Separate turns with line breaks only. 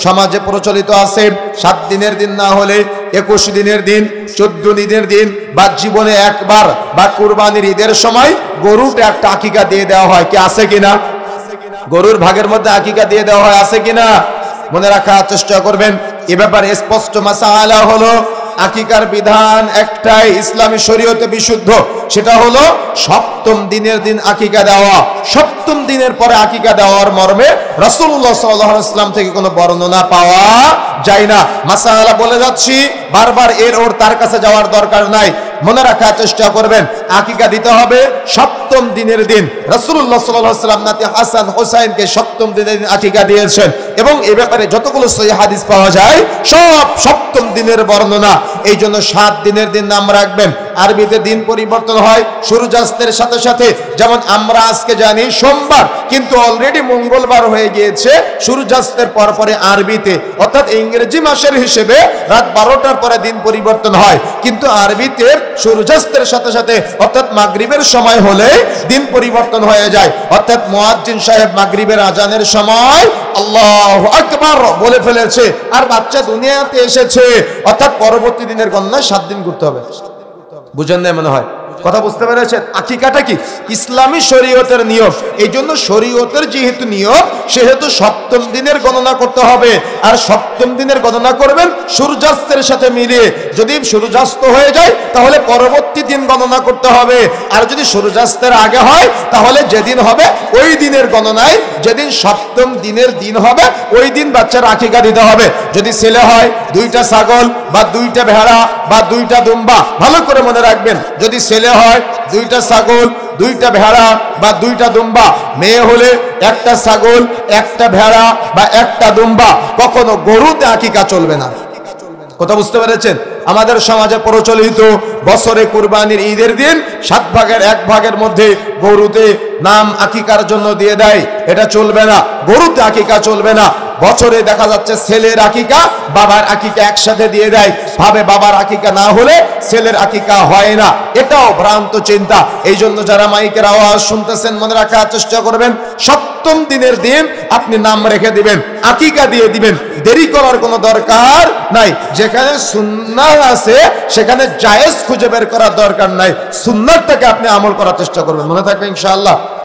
সমাজে প্রচলিত আছে 7 দিনের দিন না হলে 21 দিনের দিন, 14 দিনের দিন বা জীবনে একবার বা কুরবানির ঈদের সময় গরুটা একটা আকিকা দিয়ে দেওয়া হয়। কি আছে কিনা? গরুর ভাগের মধ্যে আকিকা দিয়ে দেওয়া হয়, আছে কিনা? মনে রাখার চেষ্টা করবেন। এ ব্যাপারে স্পষ্ট মাসালা হলো আকিকার বিধান একটাই, ইসলামী শরীয়তে বিশুদ্ধ, সেটা হলো 7ম দিনের দিন আকিকা দেওয়া। 7ম দিনের পরে আকিকা দেওয়ার মর্মে রাসূলুল্লাহ সাল্লাল্লাহু আলাইহি ওয়াসাল্লাম থেকে কোনো বর্ণনা পাওয়া যায় না। মাসালা বলে যাচ্ছি, বারবার ওর তার কাছে যাওয়ার দরকার নাই। মনে রাখার চেষ্টা করবেন, আকিকা দিতে হবে 7ম দিনের দিন। রাসূলুল্লাহ সাল্লাল্লাহু আলাইহি ওয়াসাল্লাম নাতি হাসান হোসাইনকে 7ম দিনের দিন আকিকা দিয়েছেন এবং এই ব্যাপারে যতগুলো সহিহ হাদিস পাওয়া যায় সব 7ম দিনের বর্ণনা। এই জন্য 7 দিনের দিন নাম রাখবেন। আরবিতে দিন পরিবর্তন হয় সূর্যাস্তের সাথে সাথে। যেমন আমরা আজকে জানি সোমবার, কিন্তু অলরেডি মঙ্গলবার হয়ে গিয়েছে সূর্যাস্তের পরে আরবিতে, অর্থাৎ ইংরেজি মাসের হিসেবে রাত 12টার পরে দিন পরিবর্তন হয়, কিন্তু আরবিতে সূর্যাস্তের সাথে সাথে অর্থাৎ মাগরিবের সময় হলে দিন পরিবর্তন হয়ে যায়। অর্থাৎ মুয়াজ্জিন সাহেব মাগরিবের আজানের সময় আল্লাহু আকবার বলে ফেলেছে আর বাচ্চা দুনিয়াতে এসেছে, অর্থাৎ পরবর্তী দিনের গণনা 7 দিন করতে হবে। বুঝেন না মনে হয়? কথা বুঝতে পেরেছেন? আকিকাটা কি ইসলামী শরীয়তের নিয়ম। এই জন্য শরীয়তের যেহেতু নিয়ম, সেহেতু 7ম দিনের গণনা করতে হবে। আর 7ম দিনের গণনা করবেন সূর্যাস্তের সাথে মিলিয়ে। যদি সূর্যাস্ত হয়ে যায় তাহলে পরবর্তী দিন গণনা করতে হবে, আর যদি সূর্যাস্তের আগে হয় তাহলে যেদিন হবে ওই দিনের গণনায়, যেদিন 7ম দিনের দিন হবে ওই দিন বাচ্চার আকিকা দিতে হবে। যদি ছেলে হয় 2টা ছাগল বা 2টা ভেড়া বা 2টা দুম্বা, ভালো করে মনে রাখবেন, যদি ছেলে হয় 2টা ছাগল 2টা ভেড়া বা 2টা দুম্বা, মেয়ে হলে 1টা ছাগল 1টা ভেড়া বা 1টা দুম্বা, কখনো গরুতে আকিকা চলবে না। কথা বুঝতে পেরেছেন? আমাদের সমাজে প্রচলিত বছরে কুরবানির ঈদের দিন 7 ভাগের 1 ভাগের মধ্যে গরুতে নাম আকিকার জন্য দিয়ে দেয়, এটা চলবে না। গরুতে আকিকা চলবে না। বছরে দেখা যাচ্ছে ছেলের আকিকা বাবার আকিকা একসাথে দিয়ে দেয়, ভাবে বাবার আকিকা না হলে ছেলের আকিকা হয় না। এটাও ভ্রান্ত চিন্তা। এই জন্য যারা মাইকের আওয়াজ শুনতেছেন মনে রাখার চেষ্টা করবেন, 7ম দিনের দিন আপনি নাম রেখে দিবেন, আকিকা দিয়ে দিবেন, দেরি করার কোনো দরকার নাই। যেখানে সুন্নাত আছে সেখানে জায়েজ খুঁজে বের করার দরকার নাই, সুন্নাতটাকে আপনি আমল করার চেষ্টা করবেন। মনে থাকবে ইনশাআল্লাহ।